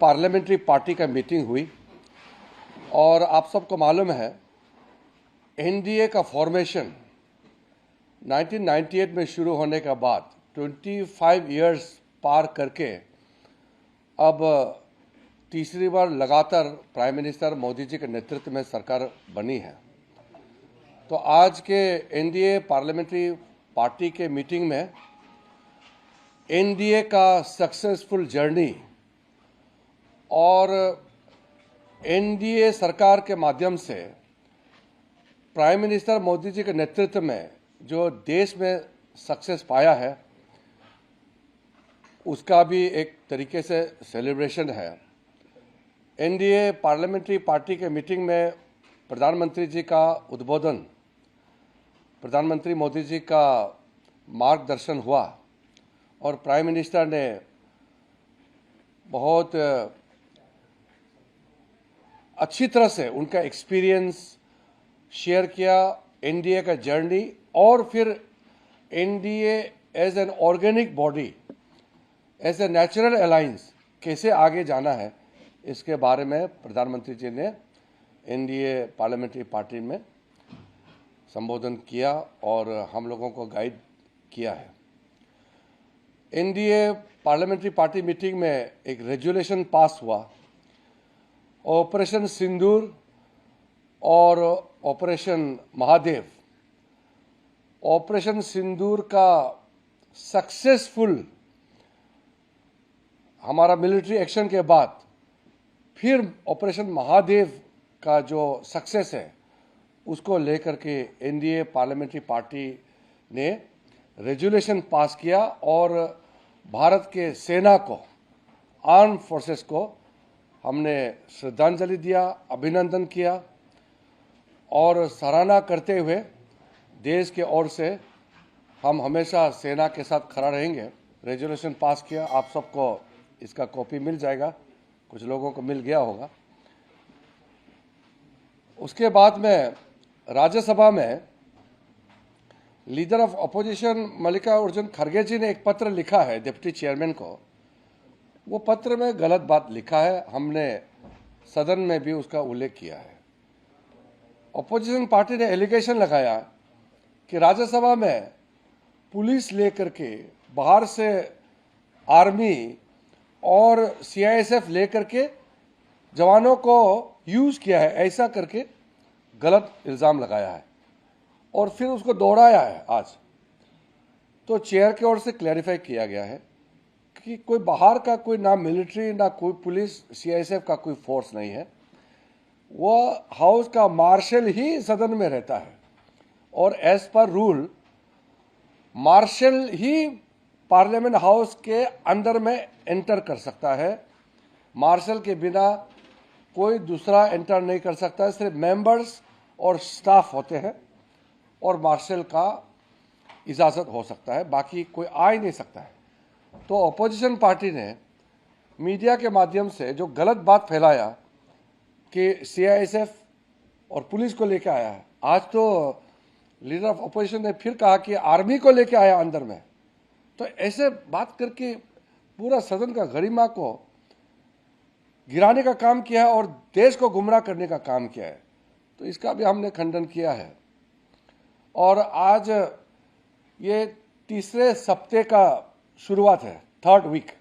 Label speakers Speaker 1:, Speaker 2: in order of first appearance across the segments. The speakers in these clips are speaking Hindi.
Speaker 1: पार्लियामेंट्री पार्टी का मीटिंग हुई और आप सबको मालूम है एनडीए का फॉर्मेशन 1998 में शुरू होने के बाद 25 इयर्स पार करके अब तीसरी बार लगातार प्राइम मिनिस्टर मोदी जी के नेतृत्व में सरकार बनी है। तो आज के एनडीए पार्लियामेंट्री पार्टी के मीटिंग में एनडीए का सक्सेसफुल जर्नी और एनडीए सरकार के माध्यम से प्राइम मिनिस्टर मोदी जी के नेतृत्व में जो देश में सक्सेस पाया है उसका भी एक तरीके से सेलिब्रेशन है। एनडीए पार्लियामेंट्री पार्टी के मीटिंग में प्रधानमंत्री जी का उद्बोधन, प्रधानमंत्री मोदी जी का मार्गदर्शन हुआ और प्राइम मिनिस्टर ने बहुत अच्छी तरह से उनका एक्सपीरियंस शेयर किया, एनडीए का जर्नी और फिर NDA as an organic body, as a natural alliance कैसे आगे जाना है इसके बारे में प्रधानमंत्री जी ने एनडीए पार्लियामेंट्री पार्टी में संबोधन किया और हम लोगों को गाइड किया है। एनडीए पार्लियामेंट्री पार्टी मीटिंग में एक रेजोल्यूशन पास हुआ, ऑपरेशन सिंदूर और ऑपरेशन महादेव। ऑपरेशन सिंदूर का सक्सेसफुल हमारा मिलिट्री एक्शन के बाद फिर ऑपरेशन महादेव का जो सक्सेस है उसको लेकर के एनडीए पार्लियामेंट्री पार्टी ने रेजोल्यूशन पास किया और भारत के सेना को, आर्म फोर्सेस को हमने श्रद्धांजलि दिया, अभिनंदन किया और सराहना करते हुए देश के ओर से हम हमेशा सेना के साथ खड़ा रहेंगे। रेजोल्यूशन पास किया, आप सबको इसका कॉपी मिल जाएगा, कुछ लोगों को मिल गया होगा। उसके बाद में राज्यसभा में लीडर ऑफ अपोजिशन मल्लिकार्जुन खड़गे जी ने एक पत्र लिखा है डिप्टी चेयरमैन को। वो पत्र में गलत बात लिखा है, हमने सदन में भी उसका उल्लेख किया है। अपोजिशन पार्टी ने एलिगेशन लगाया कि राज्यसभा में पुलिस लेकर के बाहर से आर्मी और सीआईएसएफ लेकर के जवानों को यूज किया है, ऐसा करके गलत इल्जाम लगाया है और फिर उसको दोहराया है आज। तो चेयर की ओर से क्लैरिफाई किया गया है कि कोई बाहर का कोई ना मिलिट्री ना कोई पुलिस सीआईएसएफ का कोई फोर्स नहीं है, वो हाउस का मार्शल ही सदन में रहता है और एज पर रूल मार्शल ही पार्लियामेंट हाउस के अंदर में एंटर कर सकता है। मार्शल के बिना कोई दूसरा एंटर नहीं कर सकता है, सिर्फ मेंबर्स और स्टाफ होते हैं और मार्शल का इजाज़त हो सकता है, बाकी कोई आ ही नहीं सकता है। तो अपोजिशन पार्टी ने मीडिया के माध्यम से जो गलत बात फैलाया कि सीआईएसएफ और पुलिस को लेकर आया है, आज तो लीडर ऑफ अपोजिशन ने फिर कहा कि आर्मी को लेकर आया अंदर में। तो ऐसे बात करके पूरा सदन का गरिमा को गिराने का काम किया है और देश को गुमराह करने का काम किया है। तो इसका भी हमने खंडन किया है। और आज ये तीसरे सप्ताह का शुरुआत है, थर्ड वीक।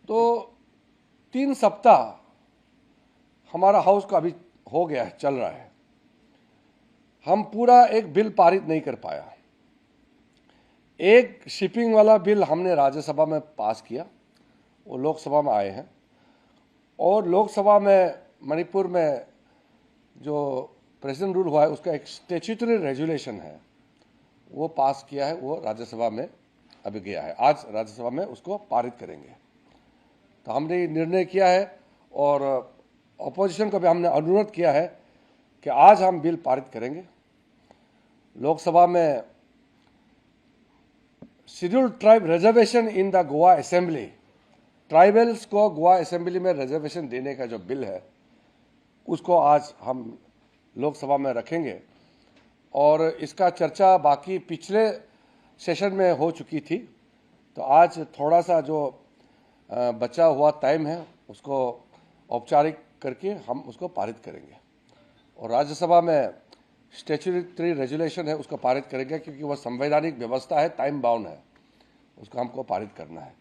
Speaker 1: तो 3 सप्ताह हमारा हाउस का अभी हो गया है, चल रहा है। हम पूरा एक बिल पारित नहीं कर पाया। एक शिपिंग वाला बिल हमने राज्यसभा में पास किया, वो लोकसभा में आए हैं और लोकसभा में मणिपुर में जो प्रेसिडेंट रूल हुआ है उसका एक स्टैट्यूटरी रेजुलेशन है, वो पास किया है, वो राज्यसभा में अभी गया है। आज राज्यसभा में उसको पारित करेंगे। तो हमने ये निर्णय किया है और अपोजिशन को भी हमने अनुरोध किया है कि आज हम बिल पारित करेंगे। लोकसभा में scheduled tribe reservation in the Goa assembly, tribals को गोवा असेंबली में रिजर्वेशन देने का जो बिल है उसको आज हम लोकसभा में रखेंगे और इसका चर्चा बाकी पिछले सेशन में हो चुकी थी। तो आज थोड़ा सा जो बचा हुआ टाइम है उसको औपचारिक करके हम उसको पारित करेंगे और राज्यसभा में स्टैट्यूटरी रेजुलेशन है उसको पारित करेंगे क्योंकि वह संवैधानिक व्यवस्था है, टाइम बाउंड है, उसको हमको पारित करना है।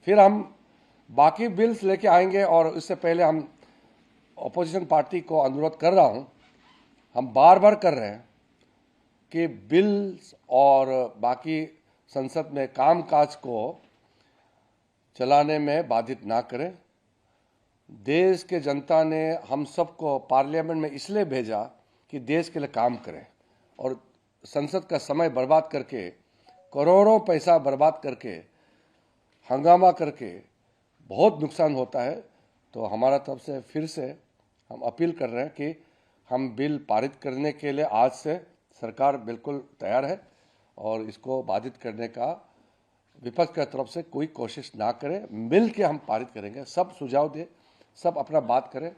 Speaker 1: फिर हम बाकी बिल्स लेके आएंगे और इससे पहले हम अपोजिशन पार्टी को अनुरोध कर रहा हूं, हम बार बार कर रहे हैं कि बिल्स और बाकी संसद में कामकाज को चलाने में बाधित ना करें। देश के जनता ने हम सबको पार्लियामेंट में इसलिए भेजा कि देश के लिए काम करें और संसद का समय बर्बाद करके, करोड़ों पैसा बर्बाद करके, हंगामा करके बहुत नुकसान होता है। तो हमारा तरफ से फिर से हम अपील कर रहे हैं कि हम बिल पारित करने के लिए आज से सरकार बिल्कुल तैयार है और इसको बाधित करने का विपक्ष की तरफ से कोई कोशिश ना करें। मिल के हम पारित करेंगे, सब सुझाव दें, सब अपना बात करें,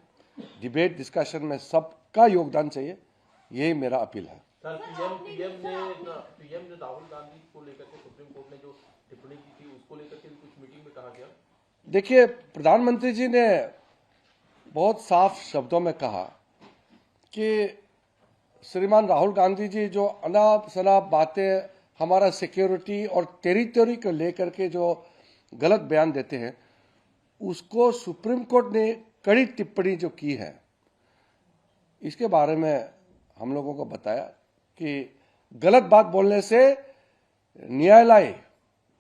Speaker 1: डिबेट डिस्कशन में सबका योगदान चाहिए, यही मेरा अपील है।
Speaker 2: सर, पीएम ने राहुल गांधी को लेकर के सुप्रीम कोर्ट ने जो टिप्पणी की थी उसको लेकर के कुछ मीटिंग में कहा गया।
Speaker 1: देखिए, प्रधानमंत्री जी ने बहुत साफ शब्दों में कहा कि श्रीमान राहुल गांधी जी जो अनाप शनाप बातें हमारा सिक्योरिटी और टेरिटरी को लेकर के जो गलत बयान देते हैं, उसको सुप्रीम कोर्ट ने कड़ी टिप्पणी जो की है, इसके बारे में हम लोगों को बताया कि गलत बात बोलने से न्यायालय,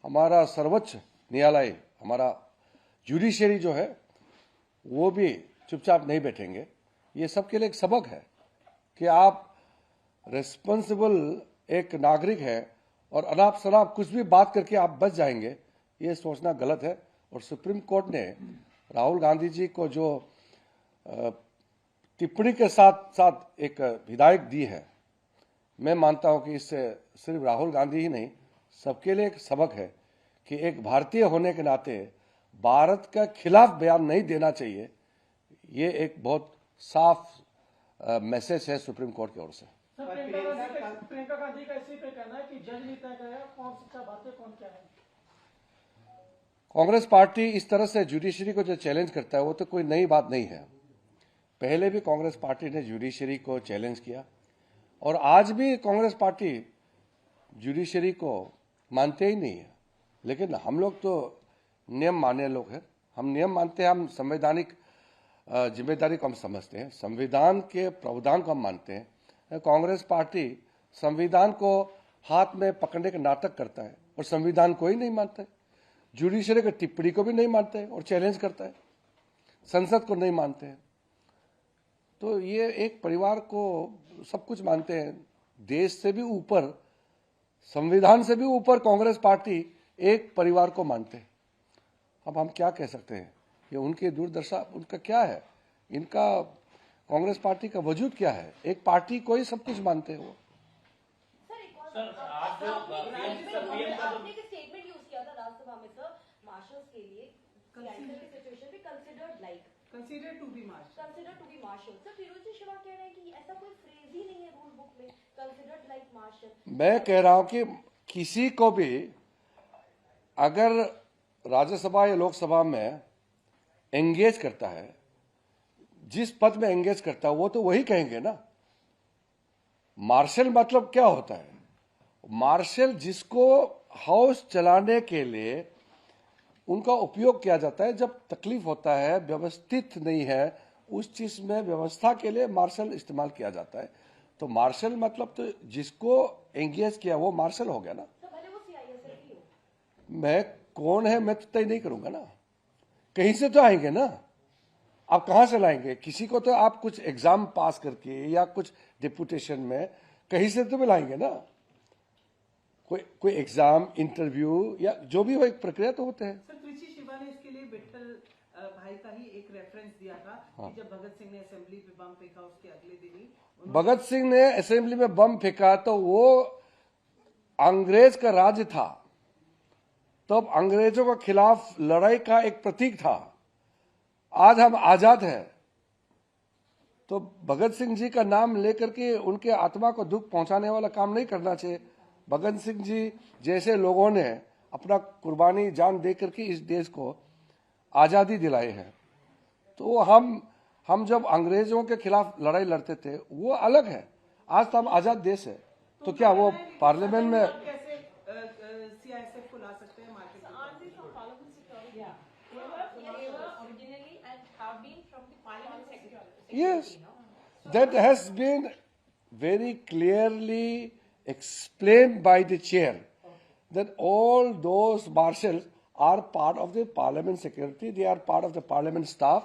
Speaker 1: हमारा सर्वोच्च न्यायालय, हमारा जुडिशरी जो है वो भी चुपचाप नहीं बैठेंगे। ये सबके लिए एक सबक है कि आप रिस्पॉन्सिबल एक नागरिक है और अनाप शनाप कुछ भी बात करके आप बच जाएंगे, ये सोचना गलत है। और सुप्रीम कोर्ट ने राहुल गांधी जी को जो टिप्पणी के साथ साथ एक हिदायत दी है, मैं मानता हूं कि इससे सिर्फ राहुल गांधी ही नहीं, सबके लिए एक सबक है कि एक भारतीय होने के नाते भारत का खिलाफ बयान नहीं देना चाहिए। ये एक बहुत साफ मैसेज है सुप्रीम कोर्ट की ओर से।
Speaker 3: प्रियंका गांधी का इसी पे कहना है कि जज नहीं तय करेगा कौन सच्चा बात है कौन क्या है।
Speaker 1: कांग्रेस पार्टी इस तरह से जुडिशरी को जो चैलेंज करता है वो तो कोई नई बात नहीं है। पहले भी कांग्रेस पार्टी ने जुडिशरी को चैलेंज किया और आज भी कांग्रेस पार्टी जुडिशरी को मानते ही नहीं है। लेकिन हम लोग तो नियम मानने लोग हैं, हम नियम मानते हैं, हम संवैधानिक जिम्मेदारी को हम समझते हैं, संविधान के प्रावधान को हम मानते हैं। कांग्रेस पार्टी संविधान को हाथ में पकड़ने का नाटक करता है और संविधान को ही नहीं मानता है, जुडिशरी की टिप्पणी को भी नहीं मानते हैं और चैलेंज करता है, संसद को नहीं मानते हैं। तो ये एक परिवार को सब कुछ मानते हैं, देश से भी ऊपर, संविधान से भी ऊपर कांग्रेस पार्टी एक परिवार को मानते हैं। अब हम क्या कह सकते हैं, ये उनकी दूरदर्शा, उनका क्या है, इनका कांग्रेस पार्टी का वजूद क्या है, एक पार्टी को ही सब कुछ मानते हैं वो।
Speaker 4: सर, आज आपने एक स्टेटमेंट यूज किया था राज्यसभा में सर, मार्शल्स के लिए सिचुएशन में consider to be martial. Sir, Firoz ji Shiva कह रहे हैं कि ऐसा कोई फ्रेज ही नहीं है रूल बुक में, कंसीडर्ड लाइक मार्शल।
Speaker 1: मैं कह रहा हूं कि किसी को भी अगर राज्यसभा या लोकसभा में एंगेज करता है, जिस पद में एंगेज करता है वो तो वही कहेंगे ना। मार्शल मतलब क्या होता है? मार्शल जिसको हाउस चलाने के लिए उनका उपयोग किया जाता है, जब तकलीफ होता है, व्यवस्थित नहीं है उस चीज में, व्यवस्था के लिए मार्शल इस्तेमाल किया जाता है। तो मार्शल मतलब तो जिसको एंगेज किया वो मार्शल हो गया ना। मैं कौन है मैं तो तय नहीं करूंगा ना, कहीं से तो आएंगे ना। आप कहां से लाएंगे? किसी को तो आप कुछ एग्जाम पास करके या कुछ डिप्यूटेशन में कहीं से तो भी लाएंगे ना। कोई एग्जाम, इंटरव्यू या जो भी हो, एक प्रक्रिया तो होते हैं।
Speaker 3: सर, कृषि शिवा ने इसके लिए विट्ठल भाई का ही एक रेफरेंस दिया था कि जब भगत सिंह ने असेंबली पे बम फेंका उसके अगले दिन ही
Speaker 1: भगत सिंह ने असेंबली में बम फेंका तो वो अंग्रेज का राज्य था, तब अंग्रेजों के खिलाफ लड़ाई का एक प्रतीक था। आज हम आजाद हैं तो भगत सिंह जी का नाम लेकर के उनके आत्मा को दुख पहुंचाने वाला काम नहीं करना चाहिए। भगत सिंह जी जैसे लोगों ने अपना कुर्बानी जान दे करके इस देश को आज़ादी दिलाई है। तो हम जब अंग्रेजों के खिलाफ लड़ाई लड़ते थे वो अलग है, आज तो हम आज़ाद देश है। तो क्या वो पार्लियामेंट में
Speaker 3: कैसे सीआईएसएफ को ला सकते हैं मार्केट में?
Speaker 5: Aren't they from Parliament Security? Yeah. They were originally and have been from the Parliament Security.
Speaker 1: Yes, that has been very clearly explained by the chair that all those marshals are part of the parliament security, they are part of the parliament staff,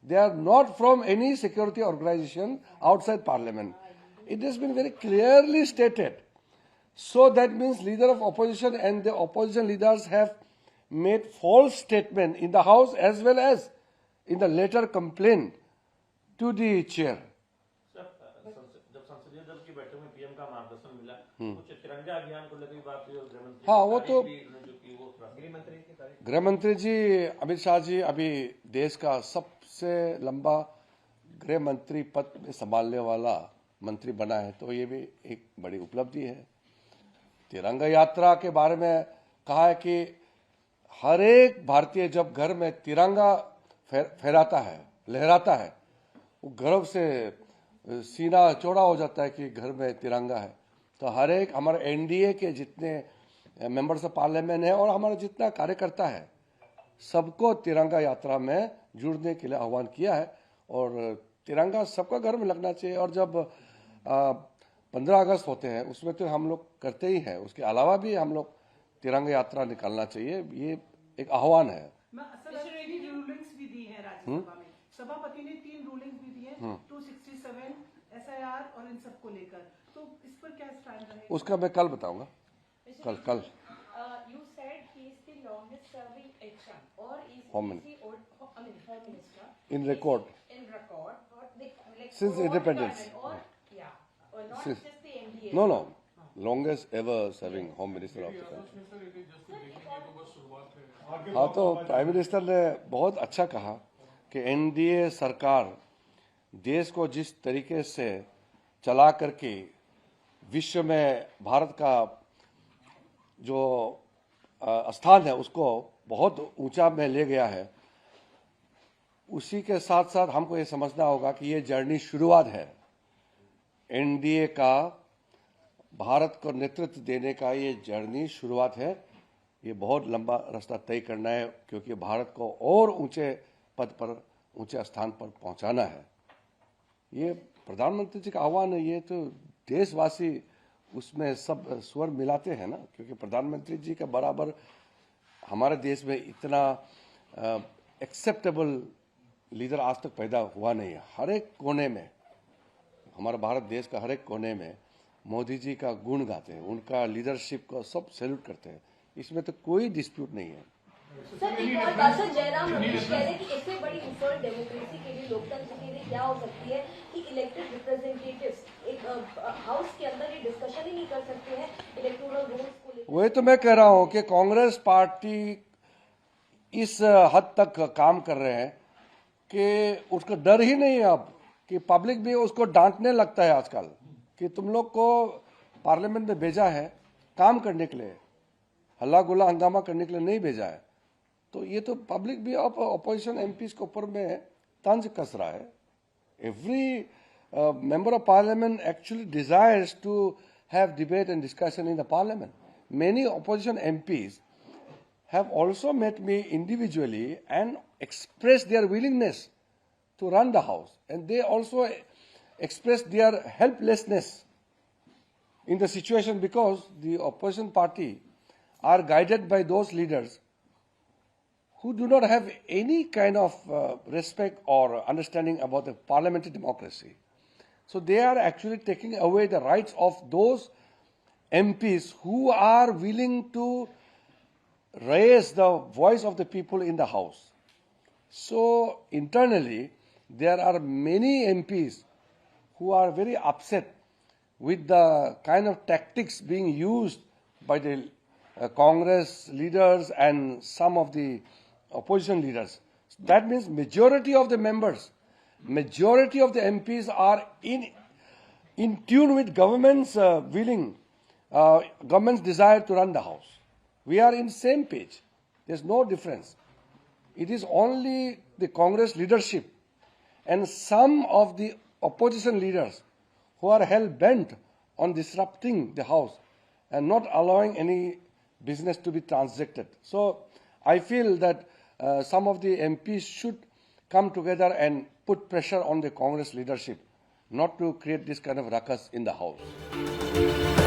Speaker 1: they are not from any security organization outside parliament. It has been very clearly stated. So that means leader of opposition and the opposition leaders have made false statement in the house as well as in the letter complaint to the chair.
Speaker 2: Sir, जब संसदीय दल की बैठक में पीएम का मार्गदर्शन मिला, कुछ तिरंगा अभियान को लेकर बात हुई और गृहमंत्री
Speaker 1: हाँ, वो तो
Speaker 2: गृह मंत्री
Speaker 1: जी अमित शाह जी अभी देश का सबसे लंबा गृह मंत्री पद में संभालने वाला मंत्री बना है, तो ये भी एक बड़ी उपलब्धि है। तिरंगा यात्रा के बारे में कहा है कि हर एक भारतीय जब घर में तिरंगा फहराता है, लहराता है, वो गर्व से सीना चौड़ा हो जाता है कि घर में तिरंगा है। तो हर एक हमारे एनडीए के जितने मेंबर्स ऑफ पार्लियामेंट है और हमारा जितना कार्यकर्ता है, सबको तिरंगा यात्रा में जुड़ने के लिए आह्वान किया है और तिरंगा सबका घर में लगना चाहिए। और जब 15 अगस्त होते हैं उसमें तो हम लोग करते ही हैं, उसके अलावा भी हम लोग तिरंगा यात्रा निकालना चाहिए, ये एक आह्वान है।
Speaker 3: रूलिंग्स भी दी है राज्यसभा में, सभापति ने 3 रूलिंग्स भी दी है 267 एसआईआर और इन सबको लेकर, तो इस पर क्या स्टैंड रहेगा?
Speaker 1: उसका मैं कल बताऊंगा। कल
Speaker 5: You said he is the longest serving HR or is
Speaker 1: Home
Speaker 5: he the Home Minister
Speaker 1: in record
Speaker 5: in record or like
Speaker 1: since
Speaker 5: for
Speaker 1: independence.
Speaker 5: or yeah or not
Speaker 1: Since-
Speaker 5: just the NDA.
Speaker 1: No, longest ever serving home minister of the country. हाँ, तो प्राइम मिनिस्टर ने बहुत अच्छा कहा कि एनडीए सरकार देश को जिस तरीके से चला करके विश्व में भारत का जो स्थान है उसको बहुत ऊंचा में ले गया है, उसी के साथ साथ हमको ये समझना होगा कि ये जर्नी शुरुआत है। एनडीए का भारत को नेतृत्व देने का ये जर्नी शुरुआत है, ये बहुत लंबा रास्ता तय करना है क्योंकि भारत को और ऊंचे पद पर, ऊंचे स्थान पर पहुंचाना है। ये प्रधानमंत्री जी का आह्वान है, ये तो देशवासी उसमें सब स्वर मिलाते हैं ना, क्योंकि प्रधानमंत्री जी का बराबर हमारे देश में इतना एक्सेप्टेबल लीडर आज तक पैदा हुआ नहीं है। हर एक कोने में, हमारा भारत देश का हर एक कोने में मोदी जी का गुण गाते हैं, उनका लीडरशिप को सब सैल्यूट करते हैं, इसमें तो कोई डिस्प्यूट नहीं है।
Speaker 4: सर एक और बात, सर जयराम रमेश कह रहे हैं कि इससे बड़ी इंसल्ट डेमोक्रेसी के लिए, लोकतंत्र के लिए क्या हो सकती है कि इलेक्टेड रिप्रेजेंटेटिव्स एक हाउस के अंदर ये डिस्कशन ही नहीं कर सकते हैं इलेक्टोरल रूल्स को लेकर।
Speaker 1: वही तो मैं कह रहा हूं कि कांग्रेस पार्टी इस हद तक काम कर रहे हैं कि उसका डर ही नहीं है अब, कि पब्लिक भी उसको डांटने लगता है आजकल कि तुम लोग को पार्लियामेंट में भेजा है काम करने के लिए, हल्ला गुल्ला हंगामा करने के लिए नहीं भेजा है। तो ये तो पब्लिक भी अब अपोजिशन एमपीज के ऊपर में तंज कस रहा है। Every member of parliament actually desires to have debate and discussion in the parliament. Many opposition MPs have also met me individually and expressed their willingness to run the house, and they also expressed their helplessness in the situation because the opposition party are guided by those leaders who do not have any kind of respect or understanding about the parliamentary democracy. So they are actually taking away the rights of those MPs who are willing to raise the voice of the people in the House. So internally, there are many MPs who are very upset with the kind of tactics being used by the Congress leaders and some of the opposition leaders. That means majority of the members, majority of the MPs are in tune with government's government's desire to run the house. We are in same page. There's no difference. It is only the Congress leadership and some of the opposition leaders who are hell-bent on disrupting the House and not allowing any business to be transacted. So I feel that some of the MPs should come together and put pressure on the Congress leadership not to create this kind of ruckus in the House.